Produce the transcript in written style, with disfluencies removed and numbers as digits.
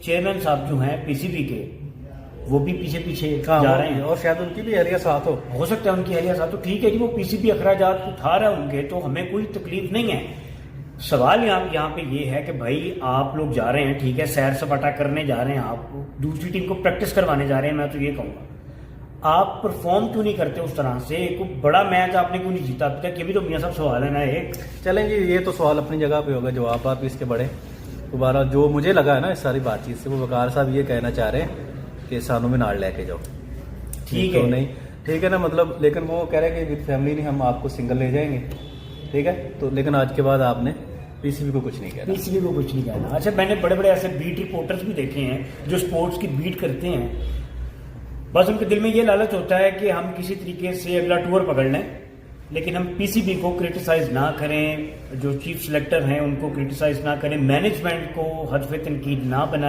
Chairman صاحب جو ہیں پی سی بی کے وہ بھی پیچھے جا رہے ہیں، اور شاید ان کی بھی اہلیہ ساتھ ہو سکتا ہے ان کی اہلیہ ساتھ، تو ٹھیک ہے جی، وہ پی سی بی اخراجات اٹھا رہا ہے ان کے، تو ہمیں کوئی تکلیف نہیں ہے۔ سوال یہاں پہ یہ ہے کہ بھائی آپ لوگ جا رہے ہیں، ٹھیک ہے، سیر سپاٹا کرنے جا رہے ہیں، آپ دوسری ٹیم کو پریکٹس کروانے جا رہے ہیں، میں تو یہ کہوں گا آپ پرفارم کیوں نہیں کرتے اس طرح سے؟ کوئی بڑا میچ آپ نے کیوں نہیں جیتا ابھی تک؟ یہ بھی تو میاں صاحب سوال ہے نا ایک۔ چلیں جی، یہ تو سوال اپنی جگہ پہ ہوگا، جواب آپ اس کے بڑے دوبارہ جو مجھے لگا ہے نا اس ساری بات چیت سے، وہ وقار صاحب یہ کہنا چاہ رہے ہیں کہ سانوں میں ناڑ لے کے جاؤ، ٹھیک ہے نہیں ٹھیک ہے نا، مطلب لیکن وہ کہہ رہے ہیں کہ وتھ فیملی نہیں، ہم آپ کو سنگل لے جائیں گے، ٹھیک ہے، تو لیکن آج کے بعد آپ نے پی سی بی کو کچھ نہیں کہنا، پی سی بی کو کچھ نہیں کہنا۔ اچھا، میں نے بڑے بڑے ایسے بیٹ رپورٹرز بھی دیکھے ہیں جو سپورٹس کی بیٹ کرتے ہیں، بس ان کے دل میں یہ لالچ ہوتا ہے کہ ہم کسی طریقے سے اگلا ٹور پکڑ لیں، لیکن ہم پی سی بی کو کرٹیسائز نہ کریں، جو چیف سلیکٹر ہیں ان کو کرٹیسائز نہ کریں، مینجمنٹ کو ہدف تنقید نہ بنائیں۔